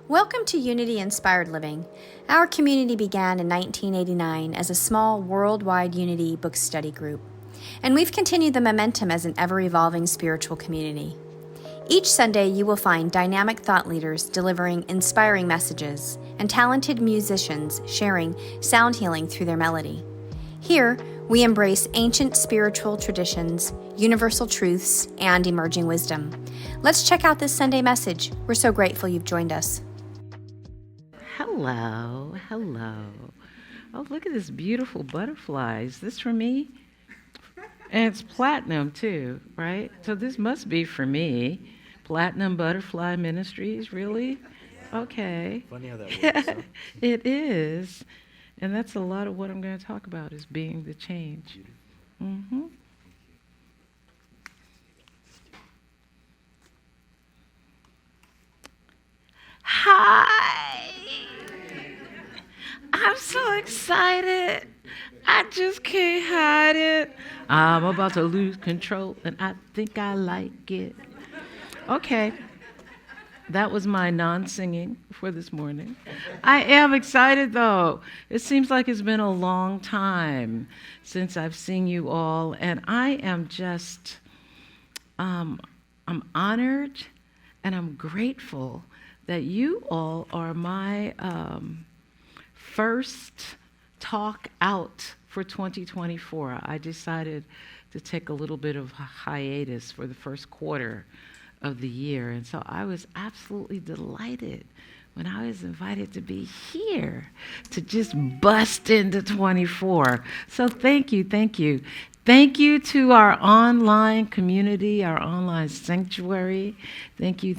Welcome to Unity Inspired Living. Our community began in 1989 as a small worldwide Unity book study group, and we've continued the momentum as an ever-evolving spiritual community. Each Sunday, you will find dynamic thought leaders delivering inspiring messages and talented musicians sharing sound healing through their melody. Here, we embrace ancient spiritual traditions, universal truths, and emerging wisdom. Let's check out this Sunday message. We're so grateful you've joined us. Hello. Oh, look at this beautiful butterfly. Is this for me? And it's platinum too, right? So this must be for me. Platinum Butterfly Ministries, really? Okay. Funny how that works, huh? It is. And that's a lot of what I'm going to talk about, is being the change. Mm-hmm. Hi! I'm so excited. I just can't hide it. I'm about to lose control, and I think I like it. Okay. That was my non-singing for this morning. I am excited, though. It seems like it's been a long time since I've seen you all, and I am just, I'm honored and I'm grateful that you all are my first talk out for 2024. I decided to take a little bit of a hiatus for the first quarter of the year. And so I was absolutely delighted when I was invited to be here to just bust into 24. So thank you. Thank you to our online community, our online sanctuary. Thank you.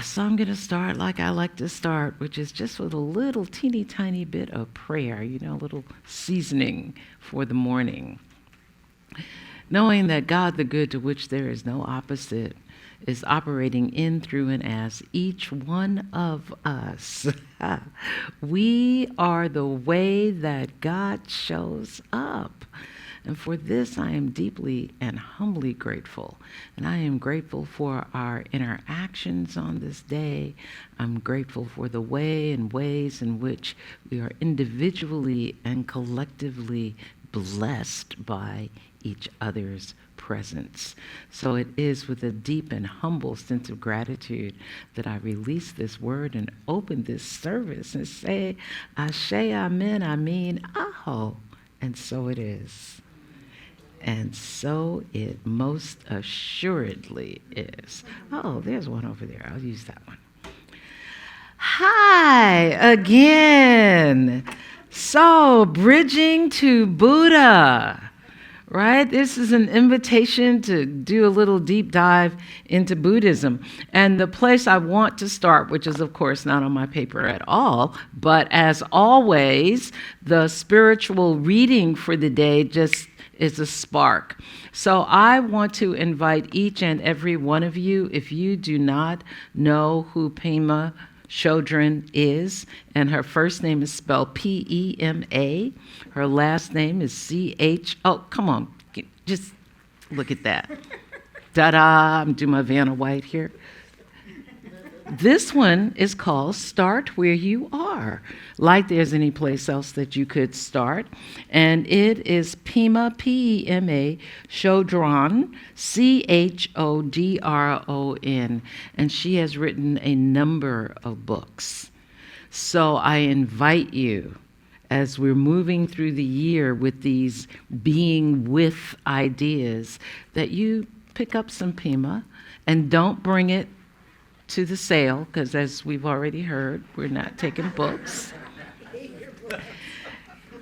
So I'm going to start like I like to start, which is just with a little teeny tiny bit of prayer, a little seasoning for the morning. Knowing that God, the good to which there is no opposite, is operating in, through, and as each one of us. We are the way that God shows up. And for this, I am deeply and humbly grateful. And I am grateful for our interactions on this day. I'm grateful for the way and ways in which we are individually and collectively blessed by each other's presence. So it is with a deep and humble sense of gratitude that I release this word and open this service and say, Ashe, Amen, I mean, Aho. And so it is. And so it most assuredly is. Oh, there's one over there. I'll use that one. Hi again. So, bridging to Buddha, right? This is an invitation to do a little deep dive into Buddhism. And the place I want to start, which is, of course, not on my paper at all, but as always, the spiritual reading for the day just is a spark. So I want to invite each and every one of you, if you do not know who Pema Chodron is, and her first name is spelled P-E-M-A, her last name is C-H, oh, come on, just look at that. Da-da, I'm doing my Vanna White here. This one is called Start Where You Are, like there's any place else that you could start. And it is Pema, P-E-M-A, Chodron, C-H-O-D-R-O-N. And she has written a number of books. So I invite you, as we're moving through the year with these being with ideas, that you pick up some Pema and don't bring it to the sale, because as we've already heard, we're not taking books.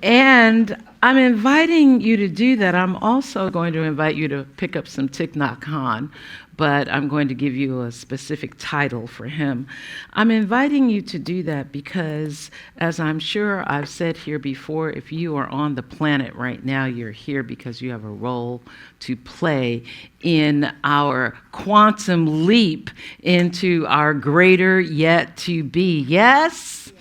And I'm inviting you to do that. I'm also going to invite you to pick up some Thich Nhat Hanh, but I'm going to give you a specific title for him. I'm inviting you to do that because, as I'm sure I've said here before, if you are on the planet right now, you're here because you have a role to play in our quantum leap into our greater yet to be. Yes?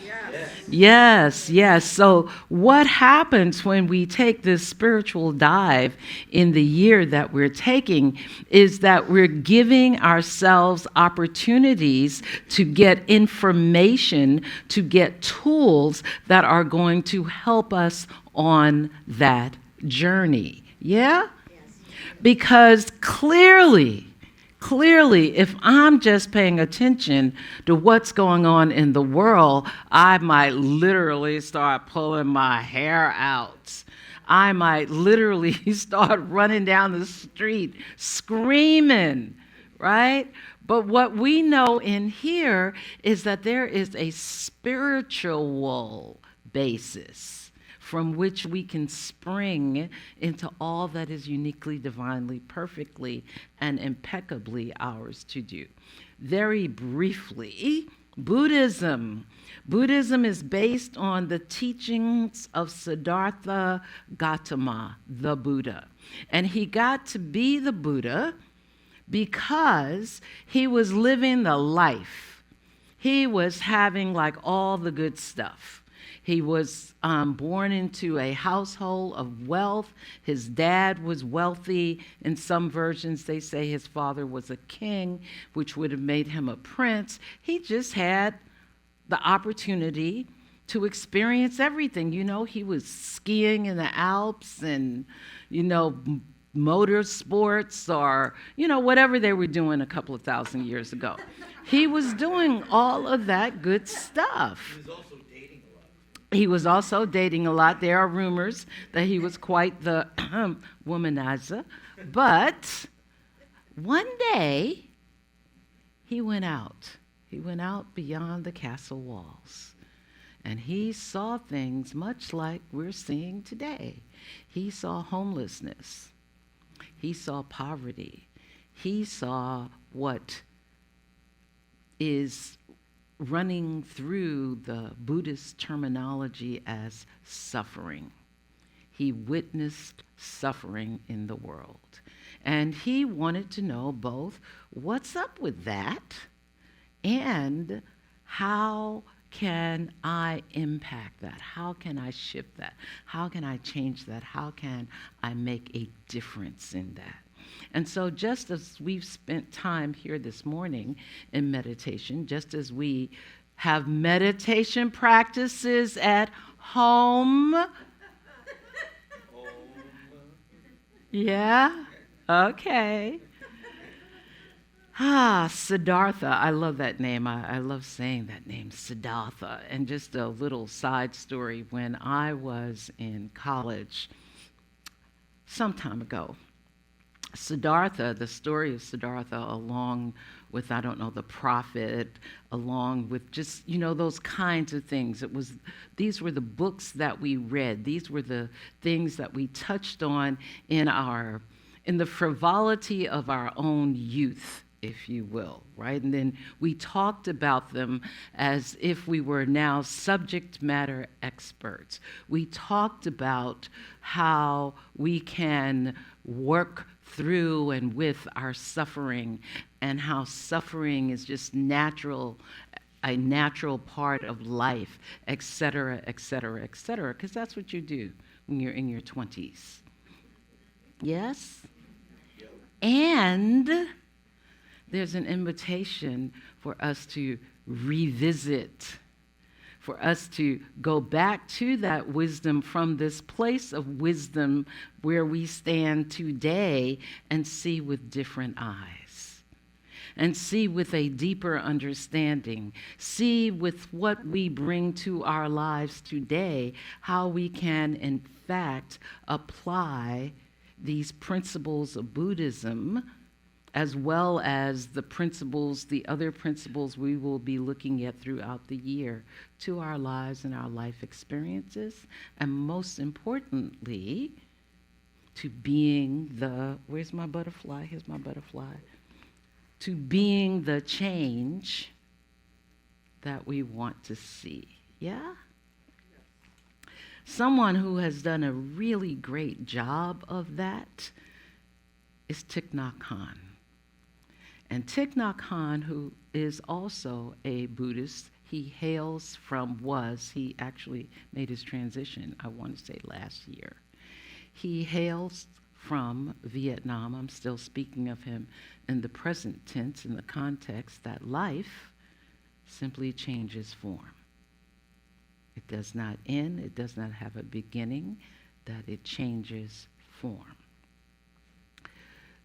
Yes, yes. So, what happens when we take this spiritual dive in the year that we're taking is that we're giving ourselves opportunities to get information, to get tools that are going to help us on that journey. Yeah? Because clearly, if I'm just paying attention to what's going on in the world, I might literally start pulling my hair out. I might literally start running down the street screaming, right? But what we know in here is that there is a spiritual basis from which we can spring into all that is uniquely, divinely, perfectly, and impeccably ours to do. Very briefly, Buddhism. Buddhism is based on the teachings of Siddhartha Gautama, the Buddha. And he got to be the Buddha because he was living the life. He was having like all the good stuff. He was born into a household of wealth. His dad was wealthy. In some versions, they say his father was a king, which would have made him a prince. He just had the opportunity to experience everything. You know, he was skiing in the Alps and, you know, motorsports or, you know, whatever they were doing a couple of thousand years ago. He was doing all of that good stuff. He was also dating a lot. There are rumors that he was quite the womanizer. But one day, he went out. He went out beyond the castle walls. And he saw things much like we're seeing today. He saw homelessness. He saw poverty. He saw what is running through the Buddhist terminology as suffering. He witnessed suffering in the world. And he wanted to know both what's up with that and how can I impact that? How can I shift that? How can I change that? How can I make a difference in that? And so just as we've spent time here this morning in meditation, just as we have meditation practices at home. Yeah? Okay. Siddhartha. I love that name. I love saying that name, Siddhartha. And just a little side story. When I was in college some time ago, Siddhartha, the story of Siddhartha, along with, I don't know, the prophet, along with just, you know, those kinds of things. These were the books that we read. These were the things that we touched on in the frivolity of our own youth, if you will, right? And then we talked about them as if we were now subject matter experts. We talked about how we can work through and with our suffering, and how suffering is just a natural part of life, et cetera, et cetera, et cetera, because that's what you do when you're in your 20s. Yes? And there's an invitation for us to revisit, for us to go back to that wisdom from this place of wisdom where we stand today and see with different eyes, and see with a deeper understanding, see with what we bring to our lives today, how we can, in fact, apply these principles of Buddhism as well as the other principles we will be looking at throughout the year to our lives and our life experiences, and most importantly, to being where's my butterfly? Here's my butterfly. To being the change that we want to see. Yeah? Someone who has done a really great job of that is Thich Nhat Hanh. And Thich Nhat Hanh, who is also a Buddhist, he hails from he actually made his transition, I want to say last year. He hails from Vietnam. I'm still speaking of him in the present tense in the context that life simply changes form. It does not end, it does not have a beginning, that it changes form.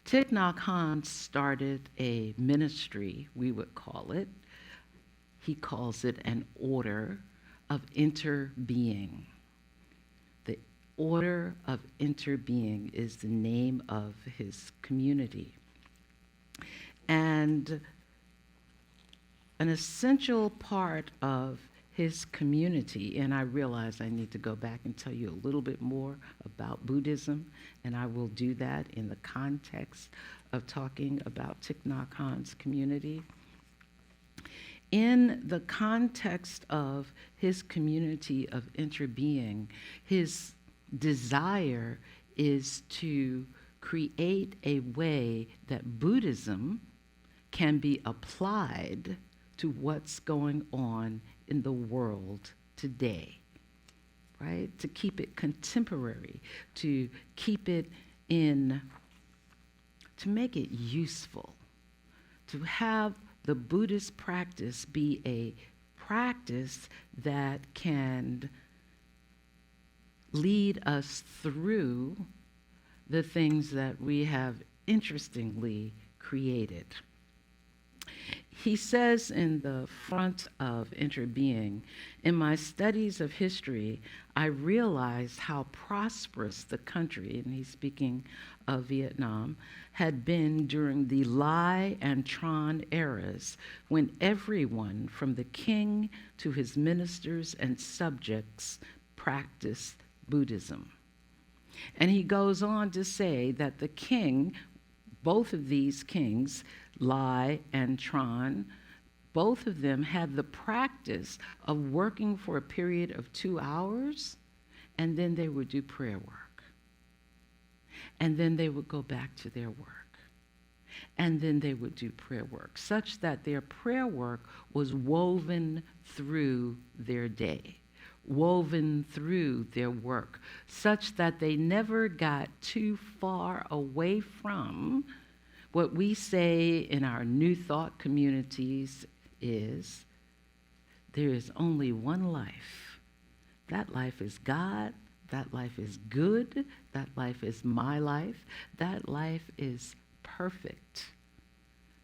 Thich Nhat Hanh started a ministry, we would call it. He calls it an order of interbeing. The Order of Interbeing is the name of his community. And an essential part of his community, and I realize I need to go back and tell you a little bit more about Buddhism, and I will do that in the context of talking about Thich Nhat Hanh's community. In the context of his community of interbeing, his desire is to create a way that Buddhism can be applied to what's going on in the world today, right? To keep it contemporary, to keep it to make it useful, to have the Buddhist practice be a practice that can lead us through the things that we have interestingly created. He says in the front of Interbeing, in my studies of history, I realized how prosperous the country, and he's speaking of Vietnam, had been during the Lai and Tran eras, when everyone, from the king to his ministers and subjects, practiced Buddhism. And he goes on to say that the king, both of these kings, Lai and Tran, both of them had the practice of working for a period of 2 hours, and then they would do prayer work. And then they would go back to their work. And then they would do prayer work, such that their prayer work was woven through their day, woven through their work, such that they never got too far away from what we say in our New Thought communities is, there is only one life. That life is God. That life is good. That life is my life. That life is perfect.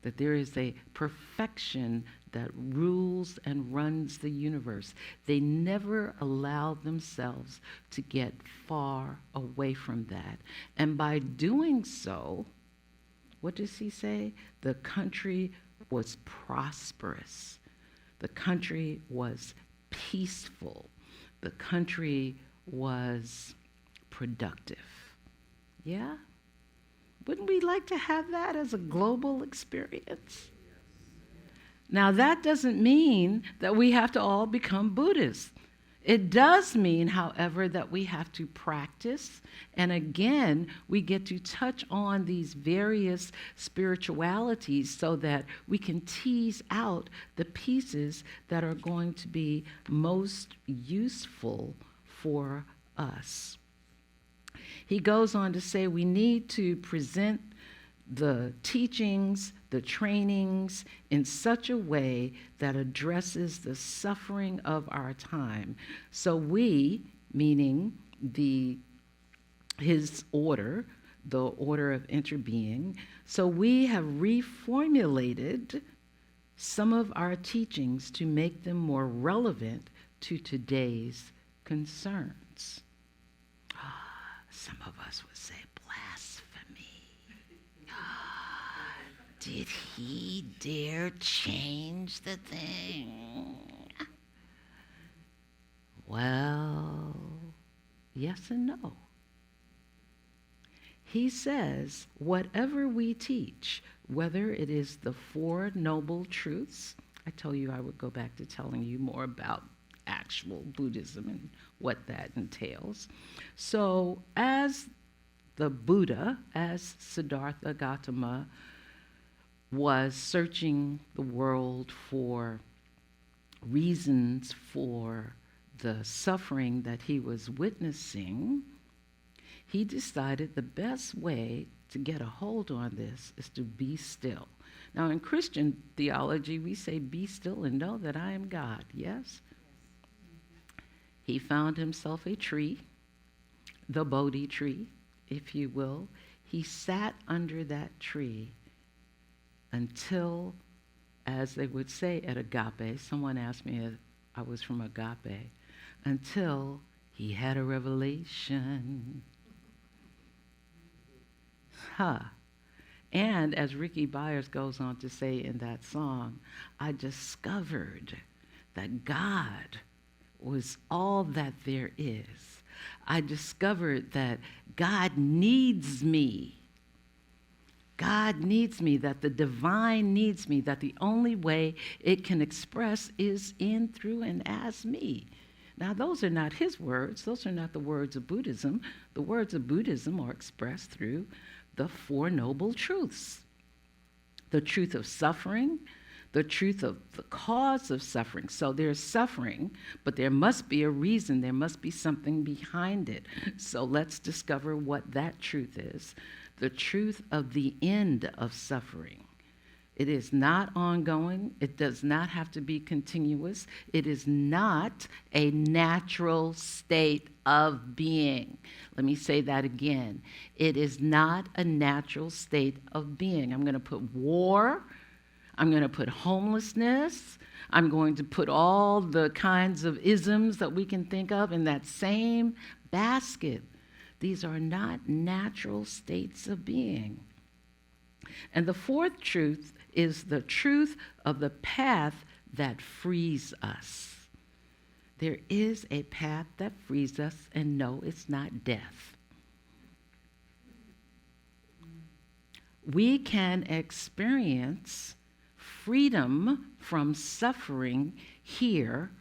That there is a perfection that rules and runs the universe. They never allow themselves to get far away from that. And by doing so, what does he say? The country was prosperous. The country was peaceful. The country was productive. Yeah? Wouldn't we like to have that as a global experience? Now, that doesn't mean that we have to all become Buddhists. It does mean, however, that we have to practice. And again, we get to touch on these various spiritualities so that we can tease out the pieces that are going to be most useful for us. He goes on to say we need to present the teachings, the trainings in such a way that addresses the suffering of our time. So we, meaning his order, the order of interbeing, so we have reformulated some of our teachings to make them more relevant to today's concerns. Some of us would say blasphemy. Did he dare change the thing? Well, yes and no. He says, whatever we teach, whether it is the Four Noble Truths, I told you I would go back to telling you more about actual Buddhism and what that entails. So as the Buddha, as Siddhartha Gautama was searching the world for reasons for the suffering that he was witnessing, he decided the best way to get a hold on this is to be still. Now, in Christian theology, we say, be still and know that I am God, yes? He found himself a tree, the Bodhi tree, if you will. He sat under that tree until, as they would say at Agape, someone asked me if I was from Agape, until he had a revelation. And as Ricky Byers goes on to say in that song, I discovered that God was all that there is. I discovered that God needs me. God needs me, that the divine needs me, that the only way it can express is in, through, and as me. Now, those are not his words. Those are not the words of Buddhism. The words of Buddhism are expressed through the Four Noble Truths. The truth of suffering, the truth of the cause of suffering. So there's suffering, but there must be a reason. There must be something behind it. So let's discover what that truth is. The truth of the end of suffering. It is not ongoing. It does not have to be continuous. It is not a natural state of being. Let me say that again. It is not a natural state of being. I'm going to put war. I'm going to put homelessness. I'm going to put all the kinds of isms that we can think of in that same basket. These are not natural states of being. And the fourth truth is the truth of the path that frees us. There is a path that frees us, and no, it's not death. We can experience freedom from suffering here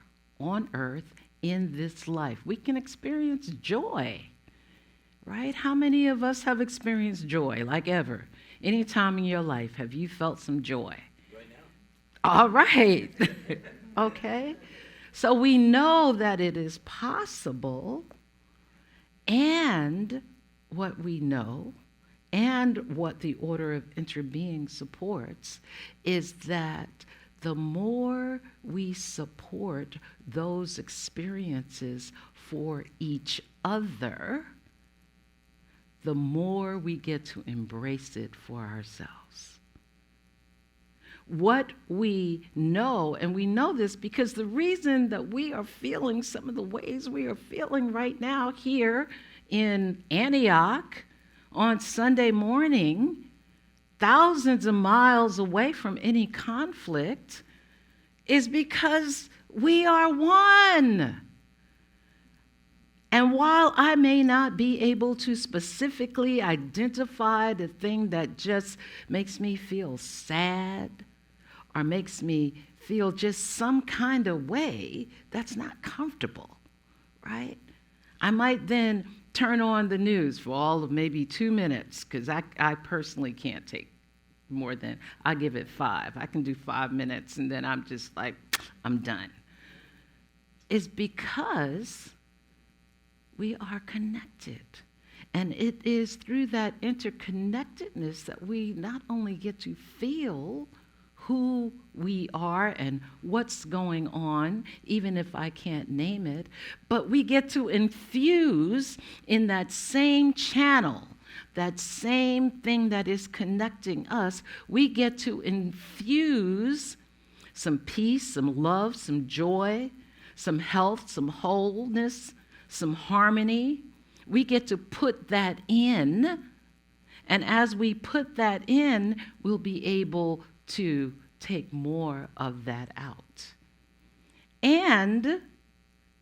on earth in this life. We can experience joy, right? How many of us have experienced joy, like ever? Any time in your life, have you felt some joy? Right now. All right. Okay. So we know that it is possible, and what we know and what the order of interbeing supports is that the more we support those experiences for each other, the more we get to embrace it for ourselves. What we know, and we know this because the reason that we are feeling some of the ways we are feeling right now here in Antioch on Sunday morning, thousands of miles away from any conflict, is because we are one. And while I may not be able to specifically identify the thing that just makes me feel sad or makes me feel just some kind of way, that's not comfortable, right? I might then turn on the news for all of maybe 2 minutes, because I personally can't take more than, I give it 5. I can do 5 minutes and then I'm just like, I'm done. It's because we are connected. And it is through that interconnectedness that we not only get to feel who we are and what's going on, even if I can't name it, but we get to infuse in that same channel, that same thing that is connecting us, we get to infuse some peace, some love, some joy, some health, some wholeness, some harmony. We get to put that in, and as we put that in, we'll be able to take more of that out. And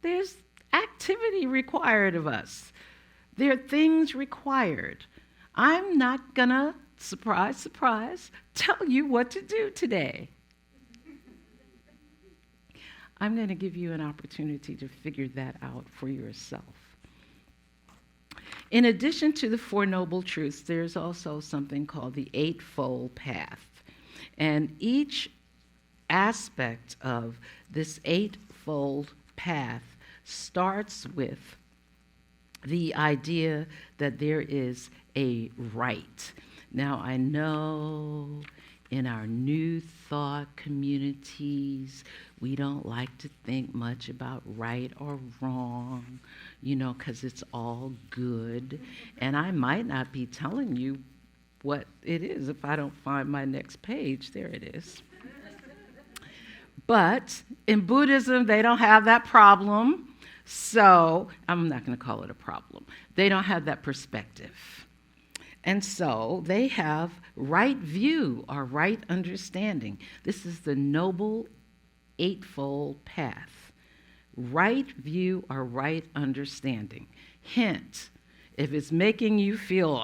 there's activity required of us. There are things required. I'm not gonna, surprise, surprise, tell you what to do today. I'm going to give you an opportunity to figure that out for yourself. In addition to the Four Noble Truths, there's also something called the Eightfold Path. And each aspect of this eightfold path starts with the idea that there is a right. Now, I know in our New Thought communities, we don't like to think much about right or wrong, because it's all good. And I might not be telling you what it is if I don't find my next page. There it is. But in Buddhism, they don't have that problem. So I'm not going to call it a problem. They don't have that perspective. And so they have right view or right understanding. This is the Noble Eightfold Path. Right view or right understanding. Hint, if it's making you feel,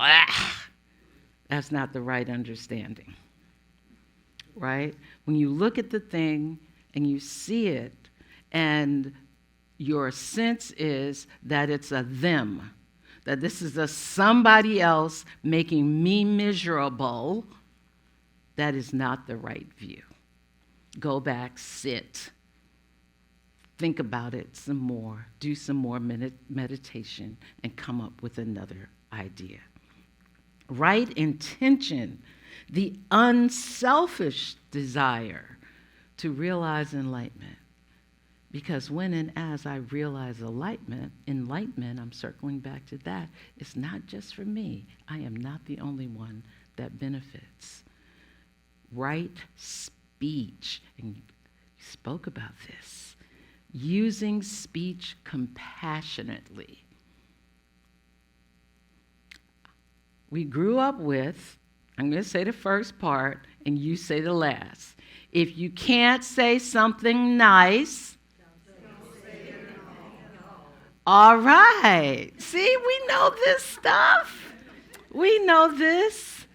that's not the right understanding. Right? When you look at the thing and you see it, and your sense is that it's a them, that this is a somebody else making me miserable, that is not the right view. Go back, sit, think about it some more, do some more meditation, and come up with another idea. Right intention, the unselfish desire to realize enlightenment. Because when and as I realize enlightenment, I'm circling back to that, it's not just for me. I am not the only one that benefits. Right speech, and you spoke about this, using speech compassionately. We grew up with, I'm going to say the first part, and you say the last. If you can't say something nice, all right. See, we know this stuff. We know this.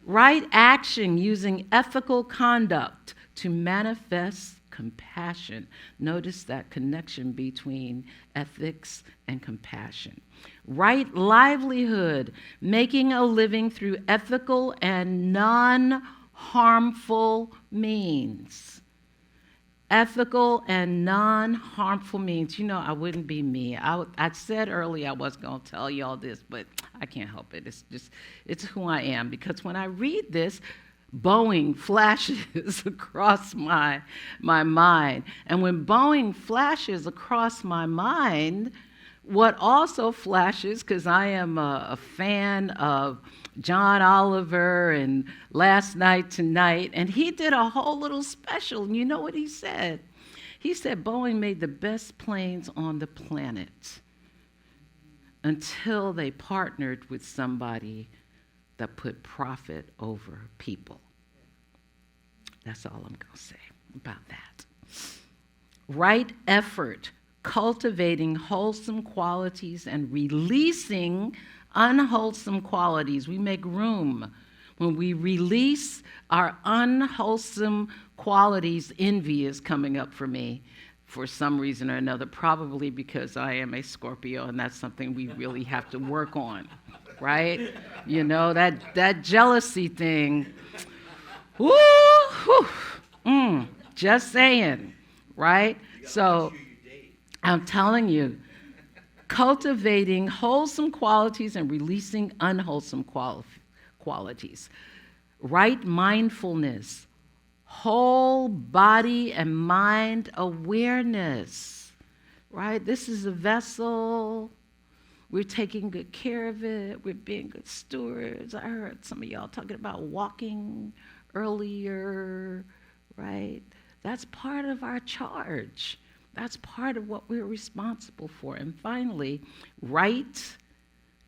Right action using ethical conduct to manifest compassion. Notice that connection between ethics and compassion. Right livelihood, making a living through ethical and non-harmful means. Ethical and non-harmful means. I wouldn't be me. I said earlier I was going to tell you all this, but I can't help it. It's who I am. Because when I read this, Boeing flashes across my mind. And when Boeing flashes across my mind, what also flashes, because I am a fan of John Oliver and Last Night Tonight, and he did a whole little special, and you know what he said? He said Boeing made the best planes on the planet until they partnered with somebody that put profit over people. That's all I'm going to say about that. Right effort, cultivating wholesome qualities and releasing unwholesome qualities. We make room. When we release our unwholesome qualities, envy is coming up for me for some reason or another, probably because I am a Scorpio, and that's something we really have to work on, right? That jealousy thing. Just saying, right? So I'm telling you, cultivating wholesome qualities and releasing unwholesome qualities. Right mindfulness, whole body and mind awareness, right? This is a vessel. We're taking good care of it. We're being good stewards. I heard some of y'all talking about walking earlier, right? That's part of our charge. That's part of what we're responsible for. And finally, right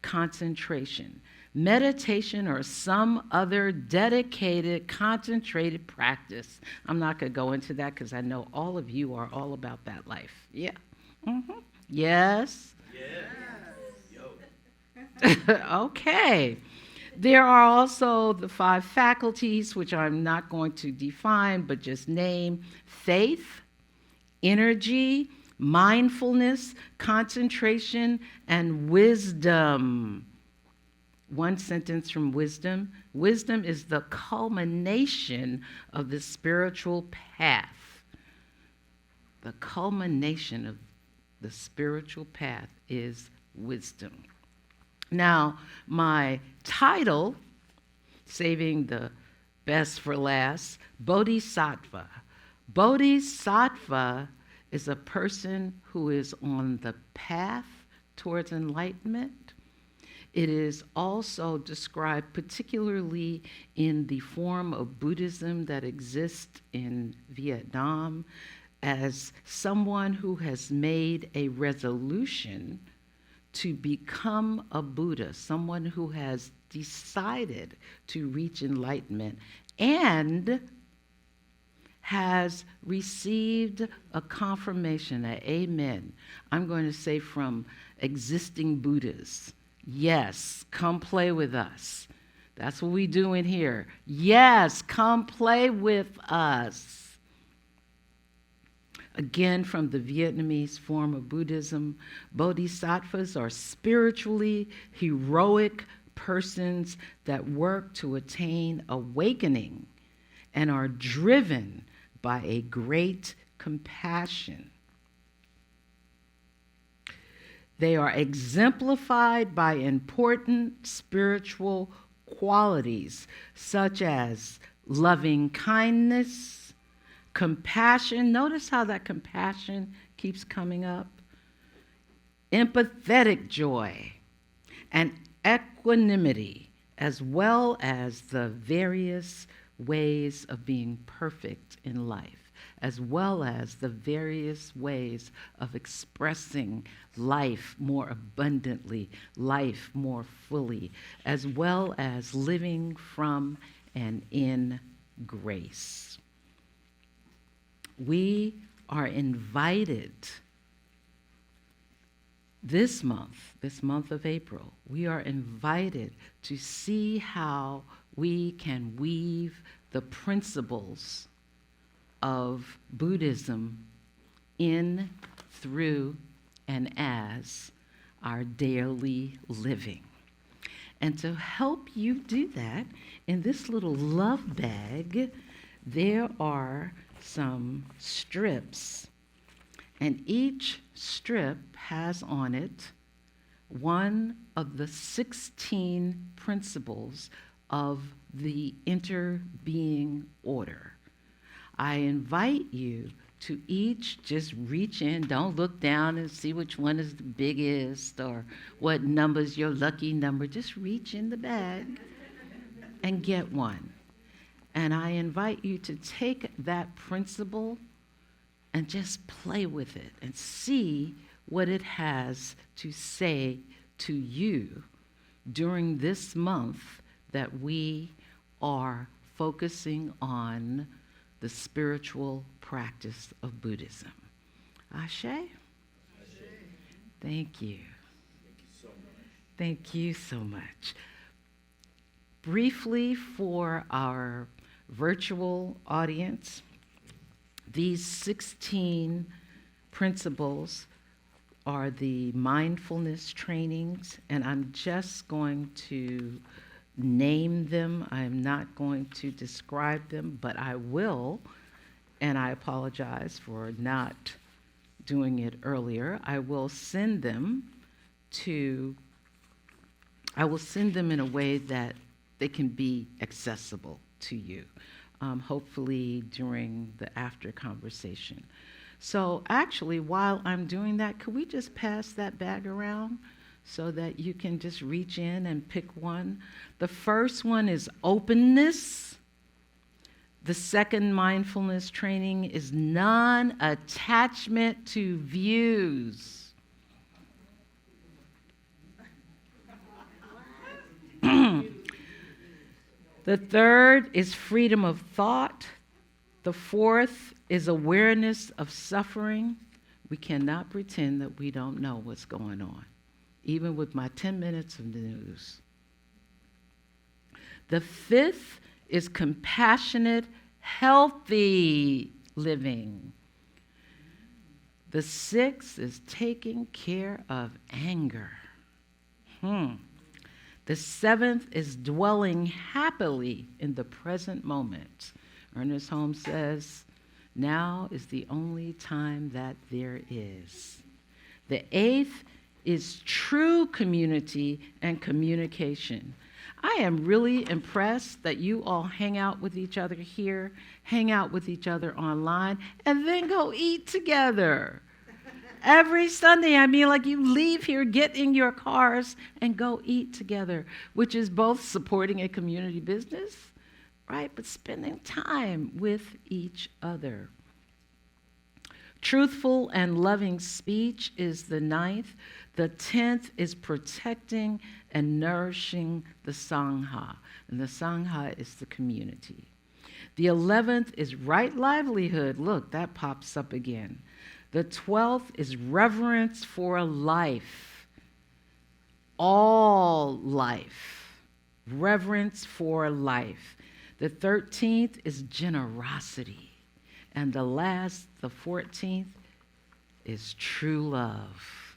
concentration. Meditation or some other dedicated, concentrated practice. I'm not going to go into that because I know all of you are all about that life. Yeah. Mm-hmm. Yes? Yes. Okay. There are also the 5 faculties, which I'm not going to define, but just name: faith, energy, mindfulness, concentration, and wisdom. One sentence from wisdom. Wisdom is the culmination of the spiritual path. The culmination of the spiritual path is wisdom. Now, my title, saving the best for last, Bodhisattva. Bodhisattva is a person who is on the path towards enlightenment. It is also described particularly in the form of Buddhism that exists in Vietnam as someone who has made a resolution to become a Buddha, someone who has decided to reach enlightenment and has received a confirmation, an amen. I'm going to say from existing Buddhas. Yes, come play with us. That's what we do in here. Yes, come play with us. Again, from the Vietnamese form of Buddhism, bodhisattvas are spiritually heroic persons that work to attain awakening and are driven by a great compassion. They are exemplified by important spiritual qualities such as loving kindness, compassion. Notice how that compassion keeps coming up. Empathetic joy and equanimity, as well as the various ways of being perfect in life, as well as the various ways of expressing life more abundantly, life more fully, as well as living from and in grace. We are invited this month of April, we are invited to see how we can weave the principles of Buddhism in, through, and as our daily living. And to help you do that, in this little love bag, there are some strips. And each strip has on it one of the 16 principles of the interbeing order. I invite you to each just reach in. Don't look down and see which one is the biggest or what number's your lucky number. Just reach in the bag and get one. And I invite you to take that principle and just play with it and see what it has to say to you during this month that we are focusing on the spiritual practice of Buddhism. Ashe? Ashe. Thank you. Thank you so much. Thank you so much. Briefly, for our virtual audience, these 16 principles are the mindfulness trainings, and I'm just going to name them. I'm not going to describe them, but I will, and I apologize for not doing it earlier. I will send them in a way that they can be accessible to you, hopefully during the after conversation. So actually, while I'm doing that, could we just pass that bag around so that you can just reach in and pick one? The first one is openness. The second mindfulness training is non-attachment to views. The third is freedom of thought. The fourth is awareness of suffering. We cannot pretend that we don't know what's going on, even with my 10 minutes of news. The fifth is compassionate, healthy living. The sixth is taking care of anger. The 7th is dwelling happily in the present moment. Ernest Holmes says, now is the only time that there is. The 8th is true community and communication. I am really impressed that you all hang out with each other here, hang out with each other online, and then go eat together. Every Sunday, I mean, like you leave here, get in your cars, and go eat together, which is both supporting a community business, right, but spending time with each other. Truthful and loving speech is the 9th. The 10th is protecting and nourishing the Sangha, and the Sangha is the community. The 11th is right livelihood. Look, that pops up again. The 12th is reverence for life, all life, reverence for life. The 13th is generosity. And the 14th, is true love.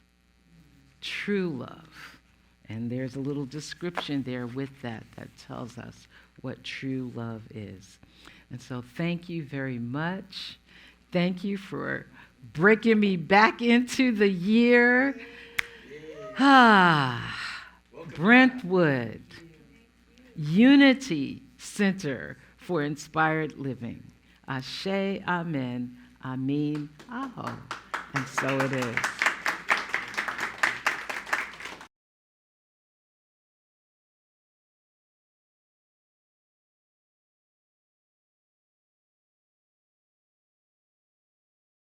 True love. And there's a little description there with that tells us what true love is. And so thank you very much. Thank you for breaking me back into the year. Brentwood Unity Center for Inspired Living. Ashe, amen, amen, aho. And so it is.